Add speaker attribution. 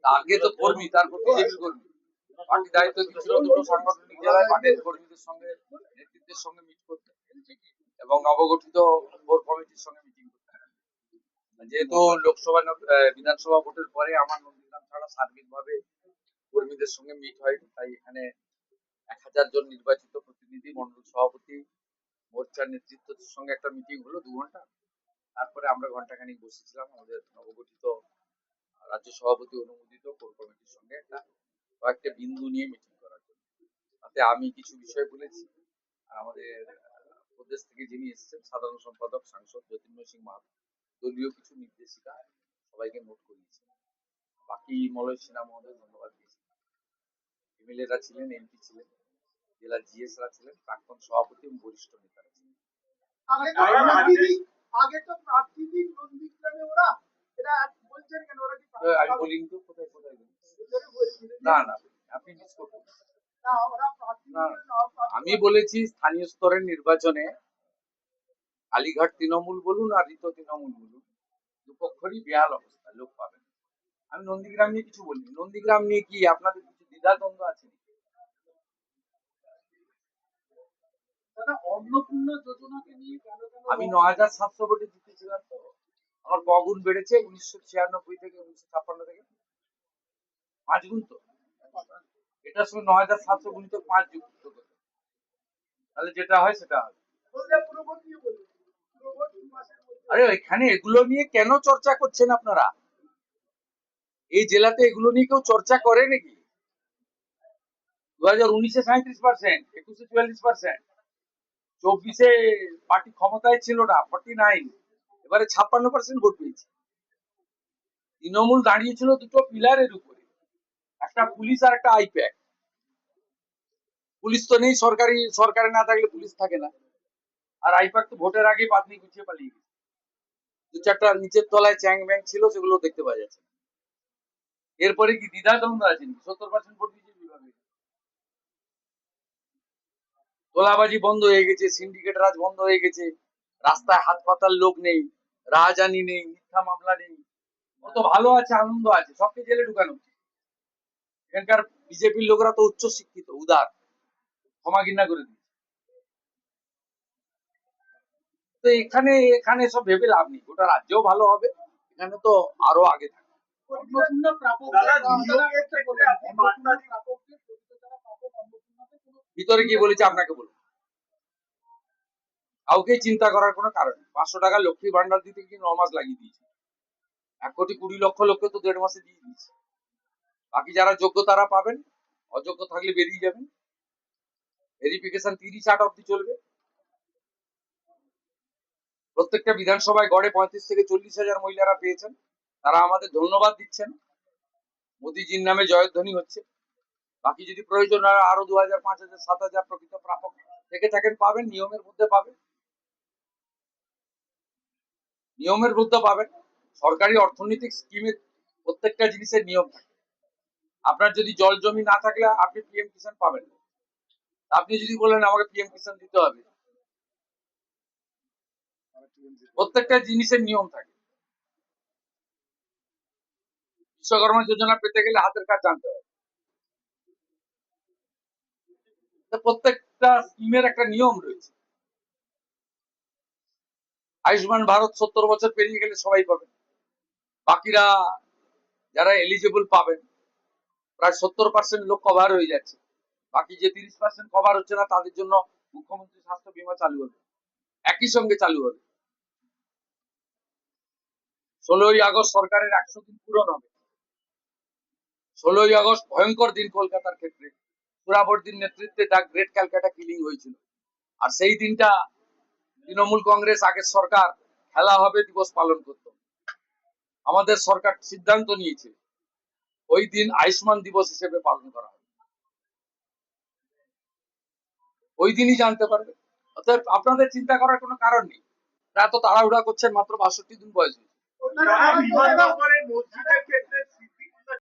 Speaker 1: আগে তো কর্মী, তারপর বিজেপির কর্মী। পার্টি দায়িত্ব দিচ্ছিল দুটো সাংগঠনিক জেলায় পার্টির কর্মীদের সঙ্গে, নেতৃত্বের সঙ্গে মিট করতে এবং নবগঠিত কোর কমিটির সঙ্গে মিটিং করতে। যেহেতু লোকসভা বিধানসভা ভোটের পরে আমার নন্দীগ্রাম ছাড়া সার্বিকভাবে কর্মীদের সঙ্গে মিট হয়নি, তাই এখানে 1000 জন নির্বাচিত প্রতিনিধি, মন্ডল সভাপতি, মোর্চার নেতৃত্বের সঙ্গে একটা মিটিং হলো 2 ঘন্টা। তারপরে আমরা ঘন্টাখানিক বসেছিলাম আমাদের নবগঠিত রাজ্য সভাপতি অনুমোদিত কোর কমিটির সঙ্গে একটা কয়েকটা বিন্দু নিয়ে মিটিং করার জন্য। তাতে আমি কিছু বিষয় বলেছি, আর আমাদের প্রদেশ থেকে যিনি এসেছেন সাধারণ সম্পাদক সাংসদ জ্যোতির্ময় সিং মাহাতো দলীয় কিছু নির্দেশিকা সবাইকে নোট করিয়েছেন। বাকি মলয় সিনহা মহোদয় ধন্যবাদ দিয়েছেন। এমএলএরা ছিলেন, এমপি ছিলেন, জেলা জিএসরা ছিলেন, প্রাক্তন সভাপতি এবং বরিষ্ঠ নেতারা ছিলেন।
Speaker 2: আগে তো প্রার্থীদের নন্দীগ্রামে ওরা এটা বলছেন কেন? ওরা কি
Speaker 1: আমি বলিনি তো, কোথায় কোথায় না না, আপনি মিস করবেন
Speaker 2: না, ওরা প্রার্থীদের
Speaker 1: আমি বলেছি স্থানীয় স্তরের নির্বাচনে কালীঘাট তৃণমূল বলুন আর ঋত তৃণমূল বলুন, দুপক্ষরই বেহাল অবস্থা, লোক পাবেন। আমি নন্দীগ্রাম নিয়ে কিছু বলিনি। নন্দীগ্রাম নিয়ে কি আপনাদের কিছু দ্বিধাদ্বন্দ্ব আছে?
Speaker 2: অন্নপূর্ণা যোজনাকে নিয়ে
Speaker 1: আমি ৯,৭০০ ভোটে জিতেছিলাম, তো আমার কগুণ বেড়েছে ১৯৯৬ থেকে ১৯৫৬ থেকে 5 গুণ। তো এটার সঙ্গে ৯,৭০০ গুণিত 5 যুক্ত করে তাহলে যেটা হয় সেটা হয়। আরে এখানে এগুলো নিয়ে কেন চর্চা করছেন আপনারা? এই জেলাতে এগুলো নিয়ে কেউ চর্চা করে নাকি? 2019-এ 37%, 21-এ 44%, 24-এ পার্টি ক্ষমতায় ছিল না 49, এবারে 56% ভোট পেয়েছে। তৃণমূল দাঁড়িয়েছিল দুটো পিলারের উপরে, একটা পুলিশ আর একটা আইপ্যাক। পুলিশ তো নেই, সরকারে না থাকলে পুলিশ থাকে না, আর আইপ্যাক তো ভোটের আগে পাতনি গুছিয়ে পালিয়ে গেছে। 2-4টা নিচের তলায় চ্যাং ব্যাং ছিল, সেগুলো দেখতে পাওয়া যাচ্ছে। এরপরে কি দ্বিধাদ্বন্দ্ব আছে? 70% ভোট বিজেপি পাবে। তোলাবাজি বন্ধ হয়ে গেছে, সিন্ডিকেট রাজ বন্ধ হয়ে গেছে, রাস্তায় হাত পাতার লোক নেই, রাহাজানি নেই, মিথ্যা মামলা নেই, কত ভালো আছে, আনন্দ আছে, সবকে জেলে ঢুকানো। এখানকার বিজেপির লোকরা তো উচ্চ শিক্ষিত, উদার, ক্ষমা ঘৃণা করে দিচ্ছে। তো এখানে এখানে সব ভেবে লাভ নেই, গোটা রাজ্যও ভালো হবে, এখানে তো আরো আগে থাকে। ভিতরে গিয়ে বলেছে আপনাকে বলুন, কাউকে চিন্তা করার কোনো কারণ নেই। 500 টাকা লক্ষ্মী ভান্ডার দিতে গিয়ে 9 মাস লাগিয়ে দিয়েছে। 1,20,00,000 লোককে তো 1.5 মাসে দিয়ে দিয়েছে। বাকি যারা যোগ্য তারা পাবেন, অযোগ্য থাকলে বেরিয়ে যাবেন। ভেরিফিকেশন 30-8 অব্দি চলবে। প্রত্যেকটা বিধানসভায় গড়ে 35 থেকে 40,000 মহিলারা পেয়েছেন, তারা আমাদের ধন্যবাদ দিচ্ছেন। মোদিজির নামে জয়ধ্বনি হচ্ছে। বাকি যদি প্রয়োজন হয় আরো 2,000, 5,000, 7,000 প্রকৃত প্রাপক থেকে থাকেন পাবেন, নিয়মের মধ্যে পাবেন, নিয়মের মধ্যে পাবেন। সরকারি অর্থনৈতিক স্কিমের প্রত্যেকটা জিনিসের নিয়ম থাকে। আপনার যদি জল জমি না থাকলে আপনি পিএম কিষাণ পাবেন না। আপনি যদি বলেন আমাকে পিএম কিষাণ দিতে হবে, প্রত্যেকটা জিনিসের নিয়ম থাকে। বিশ্বকর্মা যোজনা পেতে গেলে হাতের কাজ জানতে হয়। প্রত্যেকটা স্কিমের একটা নিয়ম রয়েছে। আয়ুষ্মান ভারত 70 বছর পেরিয়ে গেলে সবাই পাবেন, বাকিরা যারা এলিজিবল পাবেন, প্রায় 70% লোক কভার হয়ে যাচ্ছে। বাকি যে 30% কভার হচ্ছে না, তাদের জন্য মুখ্যমন্ত্রী স্বাস্থ্য বীমা চালু হবে, একই সঙ্গে চালু হবে। 16ই আগস্ট সরকারের 100 দিন পূরণ হবে। 16ই আগস্ট ভয়ঙ্কর দিন কলকাতার ক্ষেত্রে। সুরাবর্দির নেতৃত্বে দ্য গ্রেট ক্যালকাটা কিলিং হয়েছিল, আর সেই দিনটা তৃণমূল কংগ্রেস আগের সরকার খেলা হবে দিবস পালন করত। আমাদের সরকার সিদ্ধান্ত নিয়েছে ওই দিন আয়ুষ্মান দিবস হিসেবে পালন করা হবে। ওই দিনই জানতে পারবে। অতএব আপনাদের চিন্তা করার কোনো কারণ নেই। এত তাড়াহুড়া করছেন, মাত্র 62 দিন বয়স হয়েছে।